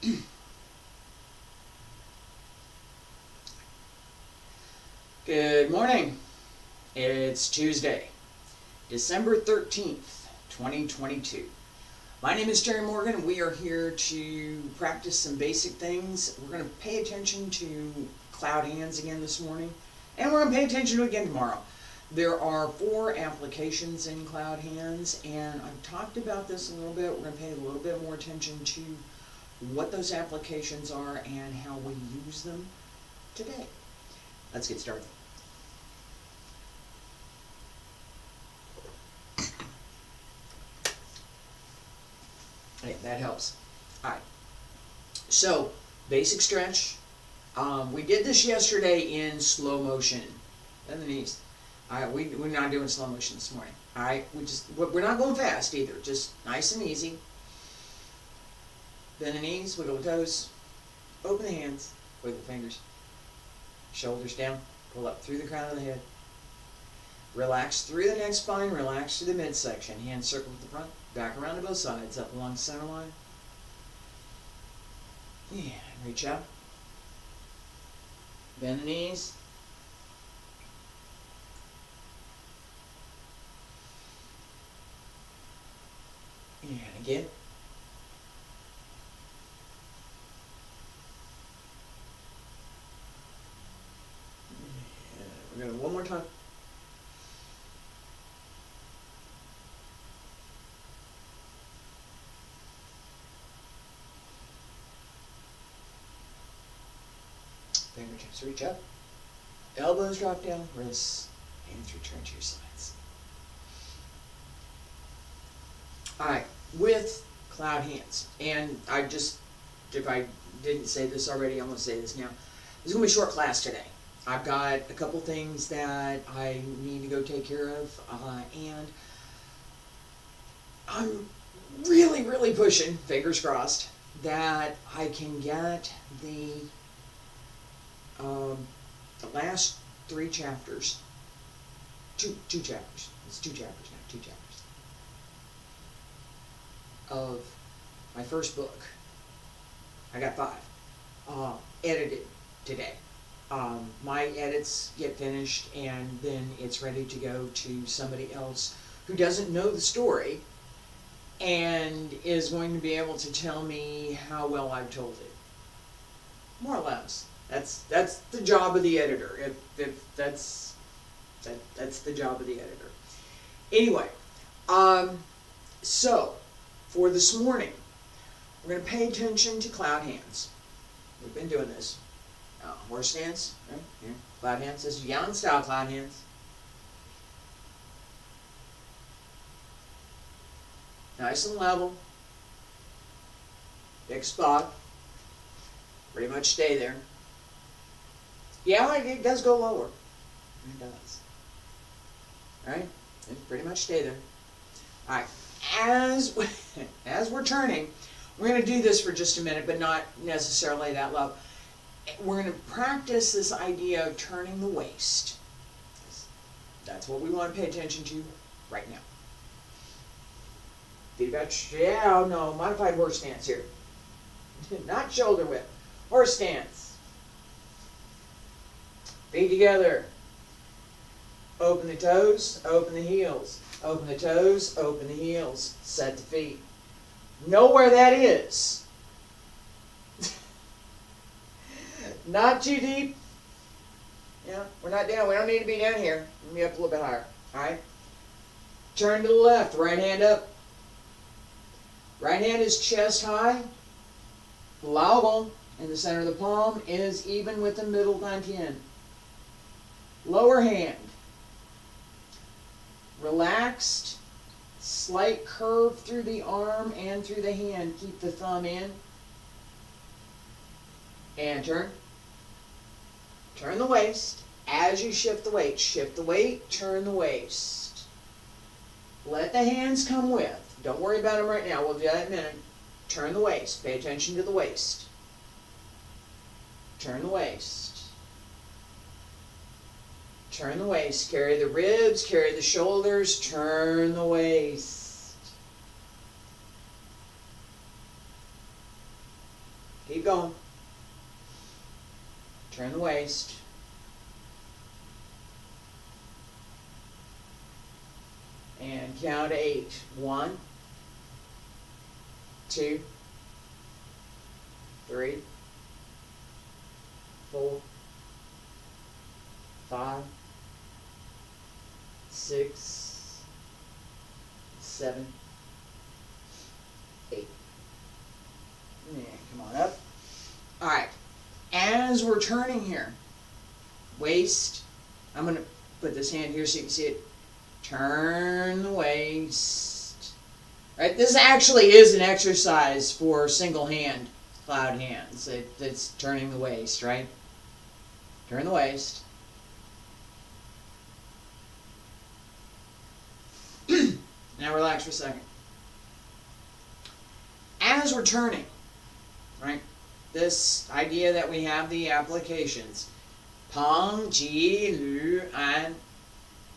Good morning. It's Tuesday, December 13th, 2022. My name is Terry Morgan, and we are here to practice some basic things. We're going to pay attention to cloud hands again this morning, and we're going to pay attention to it again tomorrow. There are 4 applications in cloud hands, and I've talked about this a little bit. We're going to pay a little bit more attention to what those applications are and how we use them today. Let's get started. Hey, that helps. Alright, so basic stretch. We did this yesterday in slow motion. Bend the knees. Alright, we're not doing slow motion this morning. Alright, we're not going fast either. Just nice and easy. Bend the knees, wiggle the toes, open the hands, wiggle the fingers. Shoulders down, pull up through the crown of the head. Relax through the neck spine, relax through the midsection. Hands circle at the front, back around to both sides, up along the center line. Yeah, reach out. Bend the knees. And again. We're going to one more time. Fingertips reach up. Elbows drop down. Wrists, hands return to your sides. Alright, with cloud hands, and if I didn't say this already, I'm going to say this now. This is going to be a short class today. I've got a couple things that I need to go take care of, and I'm really pushing, fingers crossed, that I can get the last 3 chapters, two chapters, it's 2 chapters now, 2 chapters, of my first book. I got 5, edited today. My edits get finished, and then it's ready to go to somebody else who doesn't know the story and is going to be able to tell me how well I've told it. More or less. That's the job of the editor. That's the job of the editor. Anyway, so for this morning, we're going to pay attention to cloud hands. We've been doing this. Horse stance, right here. Cloud hands. This is Yang style cloud hands. Nice and level. Big spot. Pretty much stay there. Yeah, it does go lower. It does. Alright? It pretty much stay there. Alright. As we're turning, we're going to do this for just a minute, but not necessarily that low. We're going to practice this idea of turning the waist. That's what we want to pay attention to right now. Feet about, yeah, no, modified horse stance here. Not shoulder width. Horse stance. Feet together. Open the toes, open the heels. Open the toes, open the heels. Set the feet. Know where that is. Not too deep. Yeah, we're not down. We don't need to be down here. Let me up a little bit higher. Alright? Turn to the left. Right hand up. Right hand is chest high. Elbow in the center of the palm is even with the middle dantian. Lower hand. Relaxed. Slight curve through the arm and through the hand. Keep the thumb in. And turn. Turn the waist. As you shift the weight, turn the waist. Let the hands come with. Don't worry about them right now. We'll do that in a minute. Turn the waist. Pay attention to the waist. Turn the waist. Turn the waist. Carry the ribs, carry the shoulders, turn the waist. Keep going. Turn the waist. And count 8. 1, 2, 3, 4, 5, 6, 7, 8. Yeah, come on up. Alright. As we're turning here, waist, I'm going to put this hand here so you can see it. Turn the waist. Right? This actually is an exercise for single hand cloud hands. It's turning the waist, right? Turn the waist. Now relax for a second. As we're turning, right? This idea that we have the applications. Pong, Ji, Lu, and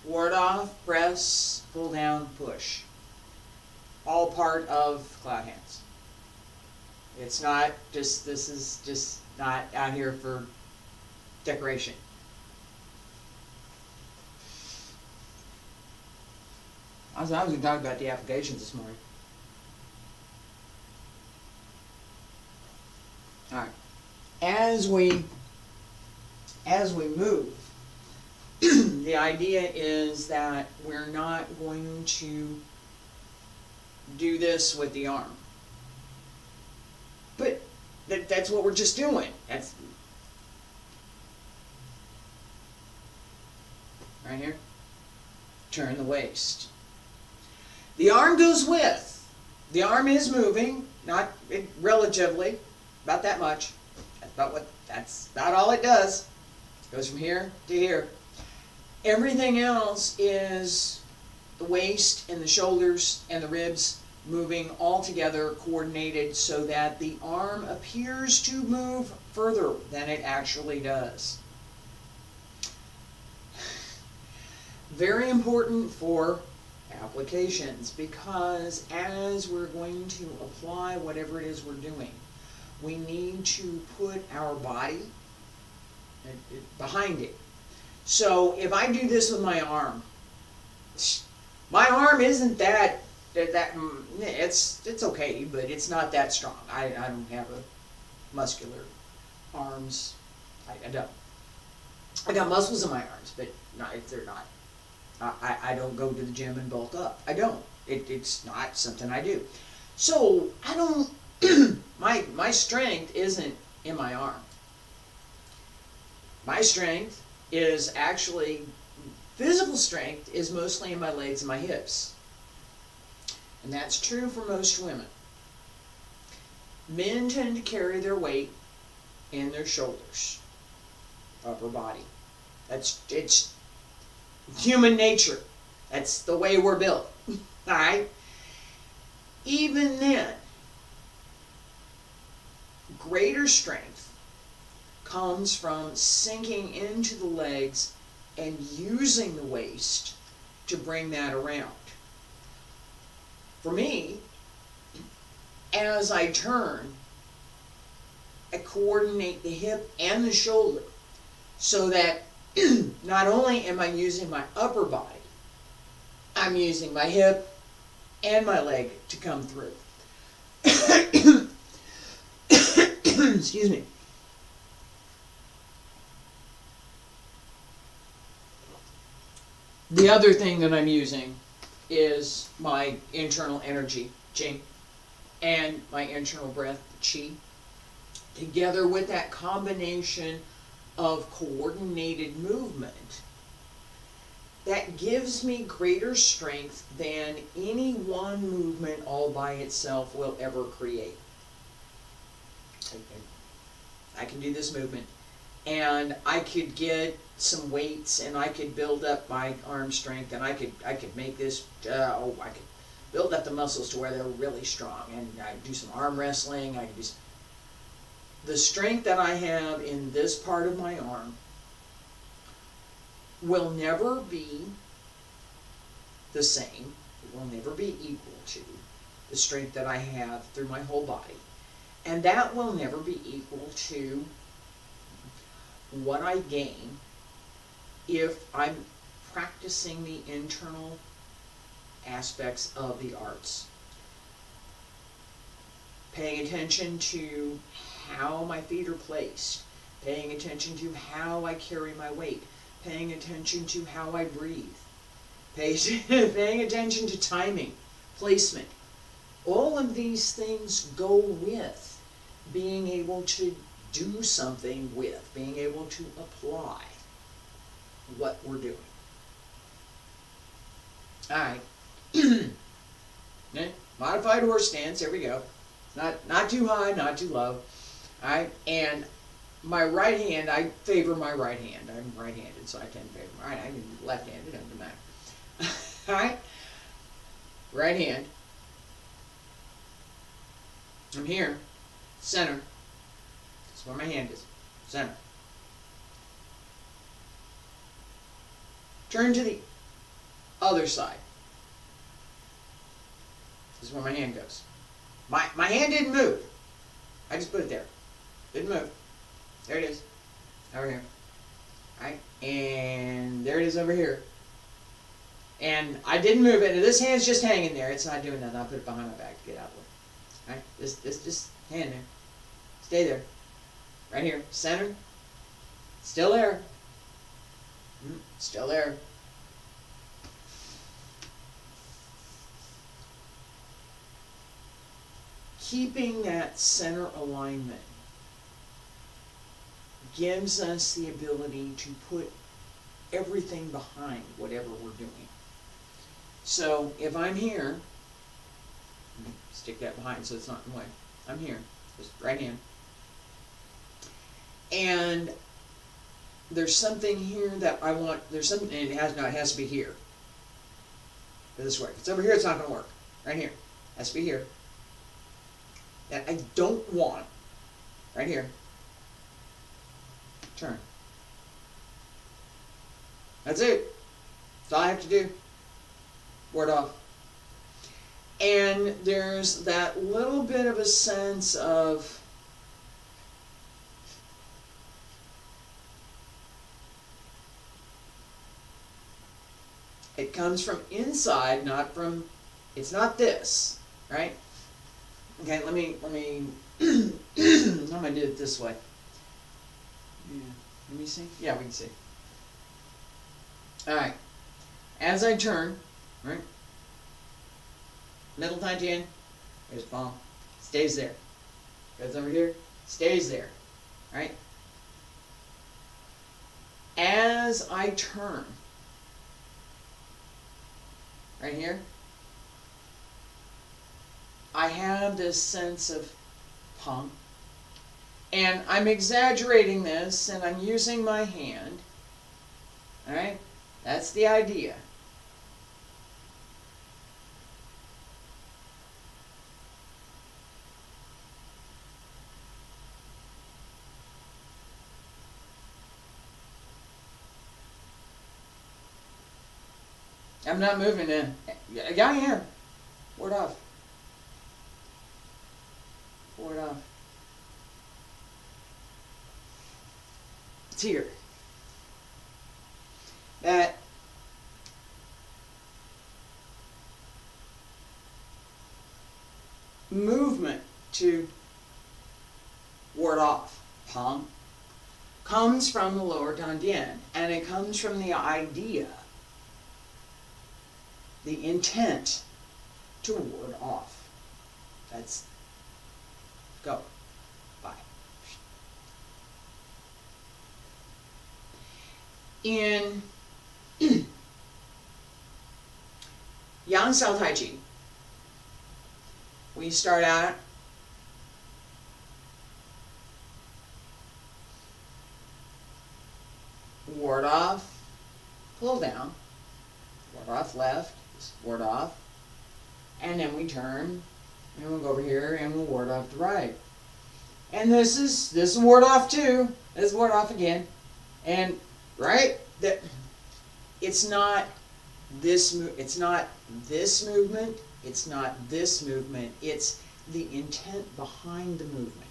ward off, press, pull down, push. All part of cloud hands. It's not just, this is just not out here for decoration. I was going to talk about the applications this morning. Alright. As we move, the idea is that we're not going to do this with the arm. But that's what we're just doing. That's right here. Turn the waist. The arm goes with. The arm is moving, not relatively, about that much. That's about all it does. It goes from here to here. Everything else is the waist and the shoulders and the ribs moving all together, coordinated, so that the arm appears to move further than it actually does. Very important for applications, because as we're going to apply whatever it is we're doing, we need to put our body behind it. So if I do this with my arm isn't that it's okay, but it's not that strong. I don't have a muscular arms. I don't. I got muscles in my arms, but they're not. I don't go to the gym and bulk up. I don't. It's not something I do. So I don't. My strength isn't in my arm. My strength is actually, physical strength is mostly in my legs and my hips. And that's true for most women. Men tend to carry their weight in their shoulders, upper body. It's human nature. That's the way we're built. Alright? Even then, greater strength comes from sinking into the legs and using the waist to bring that around. For me, as I turn, I coordinate the hip and the shoulder so that not only am I using my upper body, I'm using my hip and my leg to come through. Excuse me. The other thing that I'm using is my internal energy, Jing, and my internal breath, Qi, together with that combination of coordinated movement that gives me greater strength than any one movement all by itself will ever create. I can do this movement, and I could get some weights, and I could build up my arm strength, and I could make this. I could build up the muscles to where they're really strong, and I could do some arm wrestling. I could do the strength that I have in this part of my arm will never be the same. It will never be equal to the strength that I have through my whole body. And that will never be equal to what I gain if I'm practicing the internal aspects of the arts. Paying attention to how my feet are placed, paying attention to how I carry my weight, paying attention to how I breathe, paying attention to timing, placement. All of these things go with being able to do something with, being able to apply what we're doing. Alright. Modified horse stance, there we go. Not too high, not too low. Alright, and my right hand, I favor my right hand. I'm right-handed, so I tend to favor my right. I'm left-handed, doesn't matter. Alright? Right hand. I'm here. Center. That's where my hand is. Center. Turn to the other side. This is where my hand goes. My hand didn't move. I just put it there. Didn't move. There it is. Over here. Alright. And there it is over here. And I didn't move it. And this hand's just hanging there. It's not doing nothing. I'll put it behind my back to get out of the way. Alright. This just hang there. Stay there. Right here. Center. Still there. Still there. Keeping that center alignment gives us the ability to put everything behind whatever we're doing. So if I'm here, stick that behind so it's not in the way. I'm here, just right hand. And there's something here that I want, there's something, and it has to be here. For this way. If it's over here, it's not going to work. Right here. It has to be here. That I don't want. Right here. Turn. That's it. That's all I have to do. Ward off. And there's that little bit of a sense of it comes from inside, not from, it's not this, right? Okay, let me I'm gonna do it this way. Yeah, let me see. Yeah, we can see. Alright. As I turn, right? Middle Dantian, there's palm. Stays there. Goes over here, stays there. Right? As I turn, right here, I have this sense of palm. And I'm exaggerating this, and I'm using my hand. Alright? That's the idea. I'm not moving in. Yeah, I am. Ward off. Ward off. It's here. That movement to ward off, palm, comes from the lower dantian, and it comes from the idea, the intent to ward off. That's go. Bye. In Yang Sao Tai Chi, we start out ward off, pull down, ward off left, ward off, and then we turn, and we'll go over here and we'll ward off to right. And this is ward off too. This is ward off again. And right? That it's not this it's not this movement, it's not this movement, it's the intent behind the movement.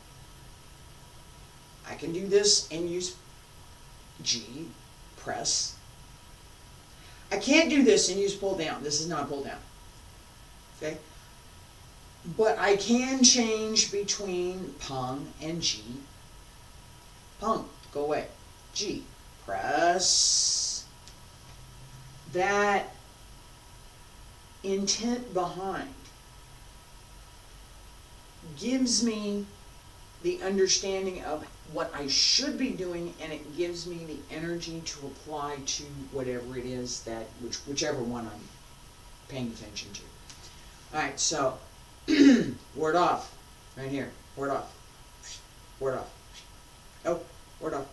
I can do this and use G, press. I can't do this and use pull down. This is not pull down. Okay? But I can change between pung and G. Pung, go away. G, press. That intent behind gives me the understanding of what I should be doing, and it gives me the energy to apply to whatever it is that, whichever one I'm paying attention to. Alright, so, ward off, right here, ward off, ward off, oh, ward off.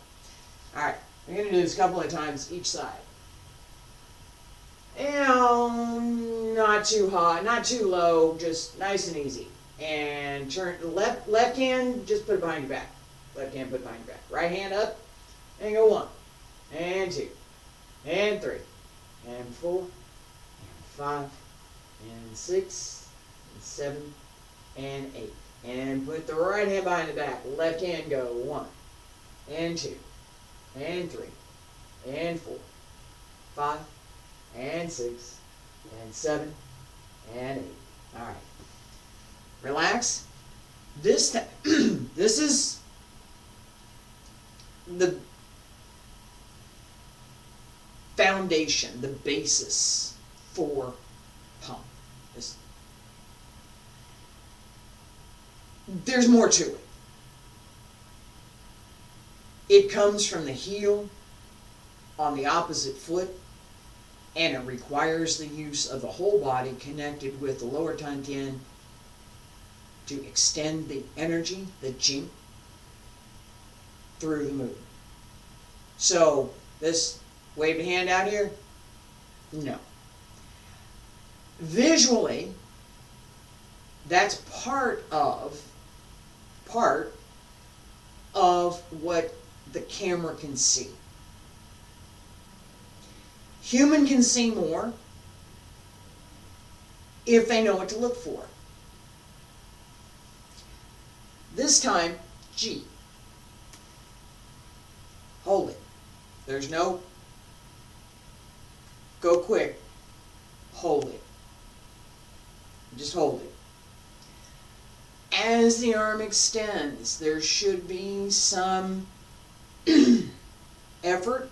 Alright, I'm going to do this a couple of times each side. And not too high, not too low, just nice and easy. And turn left hand, just put it behind your back. Left hand, put it behind your back. Right hand up, and go 1, and 2, and 3, and 4, and 5, and 6, and 7, and 8. And put the right hand behind the back. Left hand go 1, and 2, and 3, and 4, 5, and 6, and 7, and 8. All right. Relax. This is the foundation, the basis for pump. There's more to it. It comes from the heel on the opposite foot, and it requires the use of the whole body connected with the lower Tantian to extend the energy, the Jing, through the movement. So, this wave a hand out here? No. Visually, that's part of what the camera can see. Human can see more if they know what to look for. This time, G. Hold it. There's no go quick. Hold it. Just hold it. As the arm extends, there should be some effort.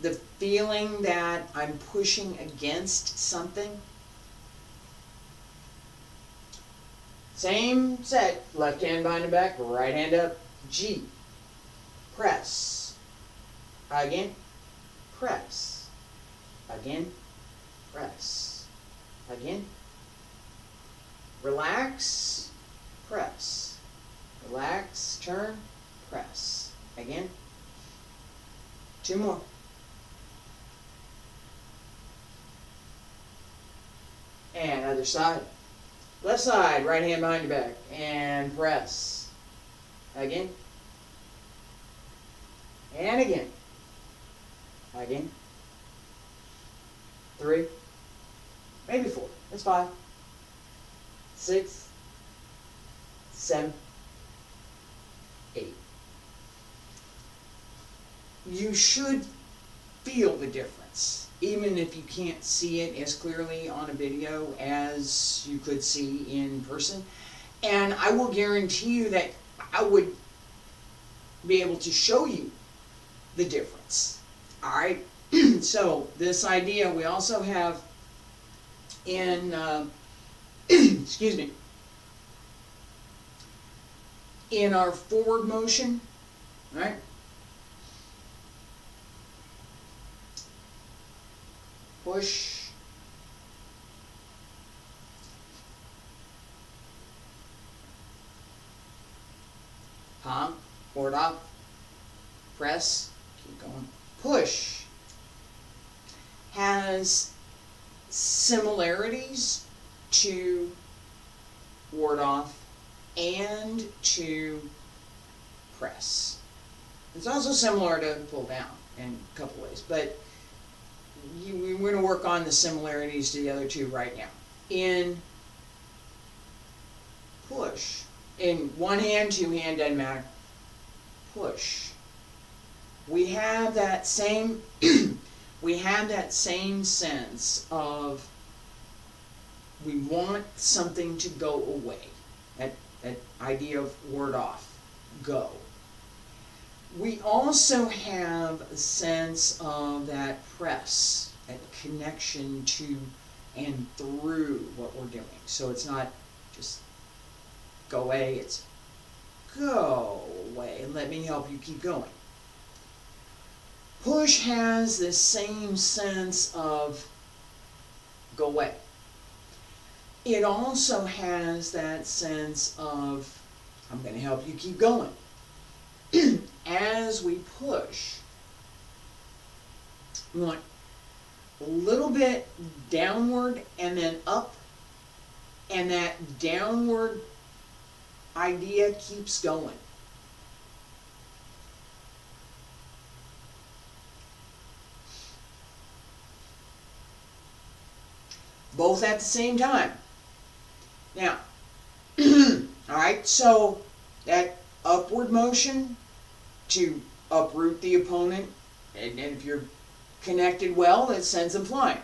The feeling that I'm pushing against something. Same set. Left hand behind the back, right hand up. G. Press. Again. Press. Again. Press. Again. Relax. Press. Relax. Turn. Press. Again. 2 more. And other side. Left side, right hand behind your back. And press. Again. And again. Again. 3. Maybe 4. That's 5. 6. 7. 8. You should feel the difference, even if you can't see it as clearly on a video as you could see in person. And I will guarantee you that I would be able to show you the difference. Alright, so this idea we also have in, excuse me, in our forward motion, right? Push. Palm, forward up, press, keep going. Push has similarities to ward off and to press. It's also similar to pull down in a couple ways, but we're going to work on the similarities to the other two right now. In push. In one hand, two hand, doesn't matter. Push. We have that same sense of we want something to go away. That idea of ward off, go. We also have a sense of that press, that connection to and through what we're doing. So it's not just go away, it's go away and let me help you keep going. Push has this same sense of go away. It also has that sense of I'm going to help you keep going. As we push, we want a little bit downward and then up, and that downward idea keeps going. Both at the same time. Now, alright, so that upward motion to uproot the opponent, and if you're connected well, it sends them flying.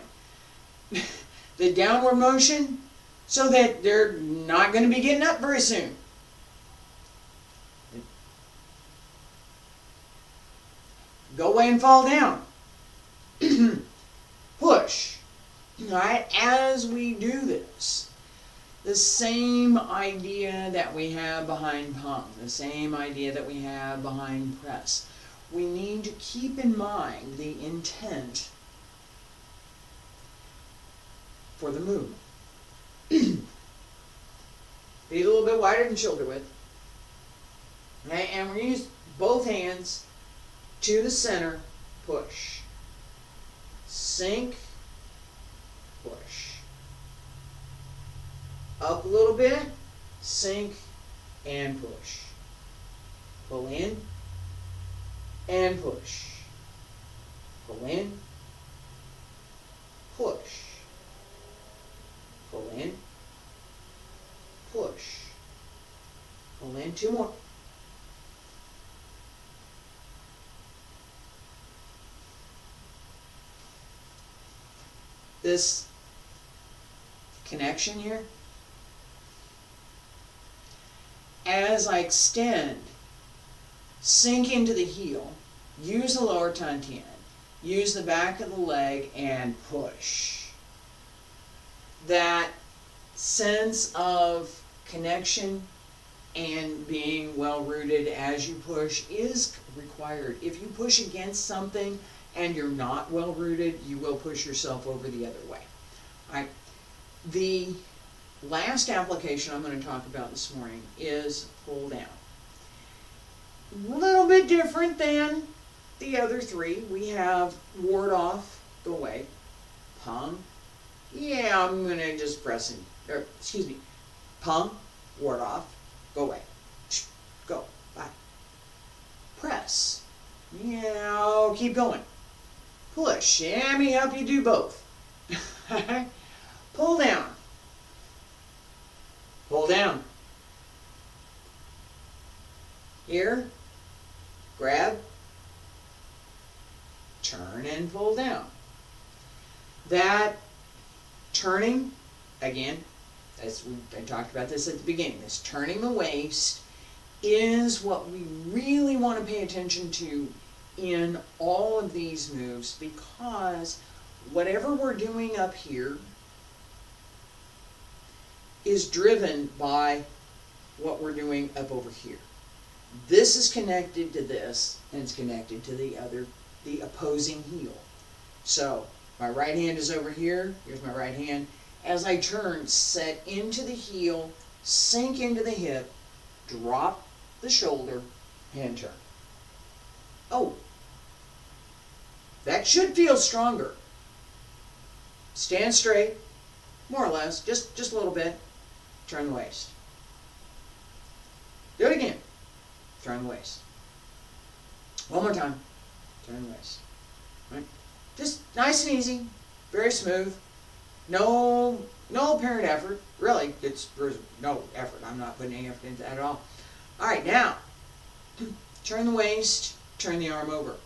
The downward motion, so that they're not going to be getting up very soon. Go away and fall down. Push. Alright, as we do this, the same idea that we have behind pong, the same idea that we have behind press. We need to keep in mind the intent for the movement. Feet a little bit wider than shoulder width. Okay, and we're going to use both hands to the center, push. Sink, push. Up a little bit, sink, and push. Pull in, and push. Pull in, push. Pull in, push. Pull in, two more. This connection here, as I extend, sink into the heel, use the lower tantian, use the back of the leg, and push. That sense of connection and being well rooted as you push is required. If you push against something and you're not well rooted, you will push yourself over the other way. All right. The last application I'm going to talk about this morning is pull down. A little bit different than the other three. We have ward off, go away, pong. Yeah, I'm going to just press in, or excuse me, pong, ward off, go away, go, bye. Press. Yeah, I'll keep going. Push. Yeah, let me help you do both. Pull down. Pull down. Here, grab, turn and pull down. That turning, again, I talked about this at the beginning, this turning the waist is what we really want to pay attention to in all of these moves, because whatever we're doing up here is driven by what we're doing up over here. This is connected to this, and it's connected to the opposing heel. So my right hand is over here. Here's my right hand. As I turn, set into the heel, sink into the hip, drop the shoulder, and turn. Oh, that should feel stronger. Stand straight, more or less, just a little bit. Turn the waist. Do it again. Turn the waist. One more time. Turn the waist. Right? Just nice and easy, very smooth. No No apparent effort. Really, there's no effort. I'm not putting any effort into that at all. All right, now, turn the waist, turn the arm over.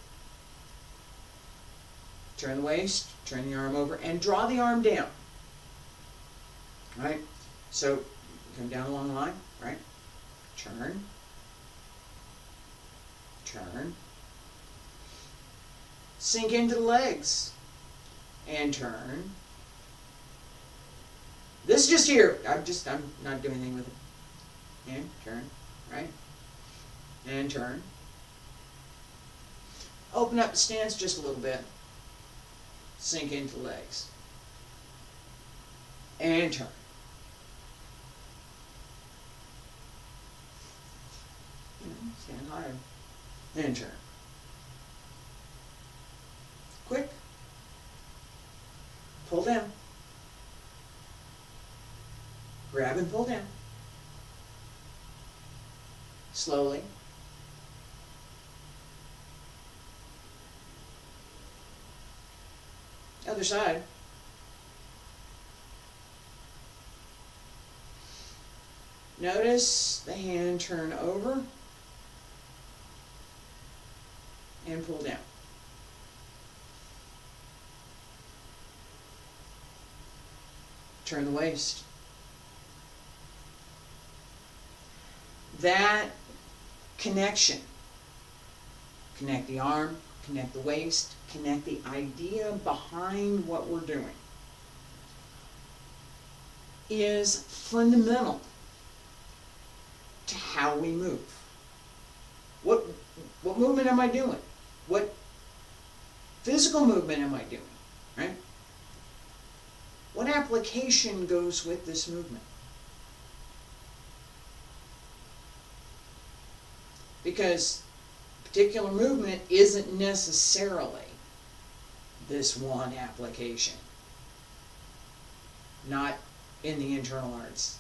Turn the waist, turn the arm over, and draw the arm down. All right? So, come down along the line, right? Turn. Turn. Sink into the legs. And turn. This is just here. I'm not doing anything with it. And turn, right? And turn. Open up the stance just a little bit. Sink into the legs. And turn. Stand higher. And turn. Quick. Pull down. Grab and pull down. Slowly. Other side. Notice the hand turn over and pull down. Turn the waist. That connection, connect the arm, connect the waist, connect the idea behind what we're doing, is fundamental to how we move. What movement am I doing? What physical movement am I doing? Right? What application goes with this movement? Because particular movement isn't necessarily this one application. Not in the internal arts.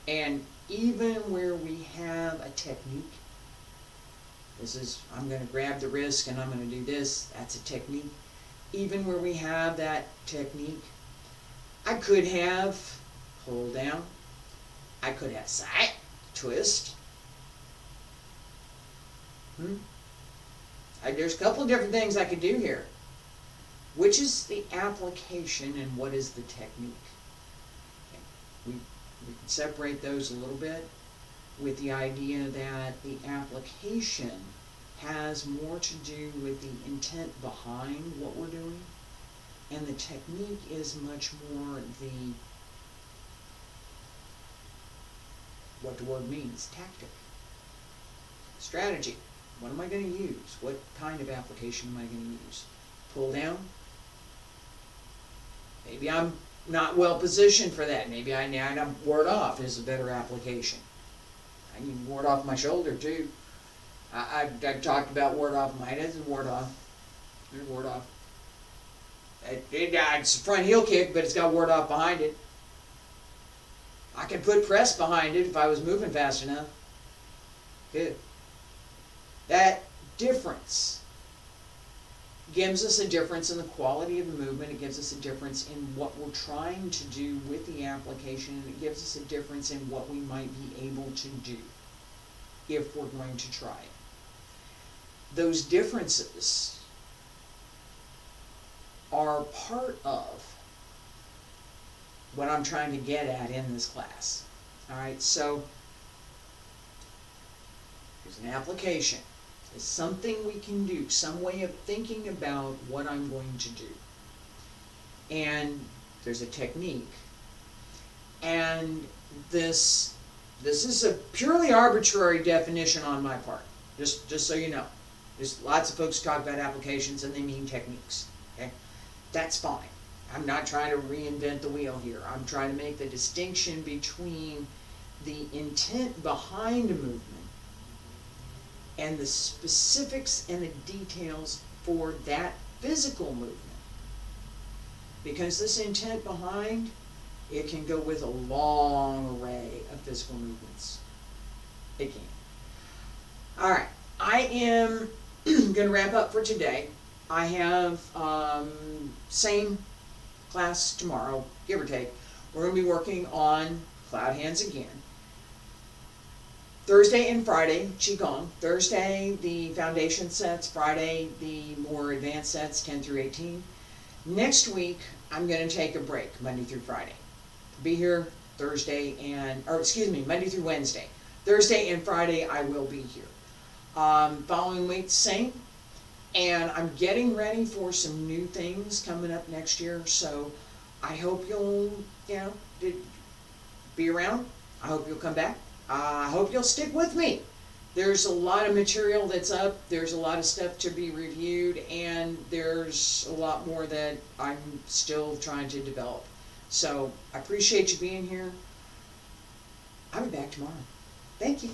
And even where we have a technique, I'm going to grab the wrist and I'm going to do this, that's a technique. Even where we have that technique, I could have pull down, I could have side, twist. There's a couple of different things I could do here. Which is the application and what is the technique? We can separate those a little bit with the idea that the application has more to do with the intent behind what we're doing, and the technique is much more what the word means, tactic, strategy. What am I going to use? What kind of application am I going to use? Pull down. Maybe I'm not well positioned for that. Maybe I need to ward off is a better application. I can ward off my shoulder too. I've talked about ward off. Mine is ward off. There's ward off. It's a front heel kick, but it's got ward off behind it. I can put press behind it if I was moving fast enough. Good. That difference gives us a difference in the quality of the movement. It gives us a difference in what we're trying to do with the application. And it gives us a difference in what we might be able to do if we're going to try it. Those differences are part of what I'm trying to get at in this class. Alright, so here's an application. It's something we can do, some way of thinking about what I'm going to do. And there's a technique. And this is a purely arbitrary definition on my part, just so you know. There's lots of folks talk about applications and they mean techniques. Okay? That's fine. I'm not trying to reinvent the wheel here. I'm trying to make the distinction between the intent behind a movement and the specifics and the details for that physical movement. Because this intent behind, it can go with a long array of physical movements. It can. Alright, I am going to wrap up for today. I have same class tomorrow, give or take. We're going to be working on cloud hands again. Thursday and Friday, Qigong. Thursday, the foundation sets. Friday, the more advanced sets, 10 through 18. Next week, I'm going to take a break, Monday through Friday. Be here Monday through Wednesday. Thursday and Friday, I will be here. Following week, same. And I'm getting ready for some new things coming up next year, so I hope you'll, be around. I hope you'll come back. I hope you'll stick with me. There's a lot of material that's up. There's a lot of stuff to be reviewed, and there's a lot more that I'm still trying to develop. So I appreciate you being here. I'll be back tomorrow. Thank you.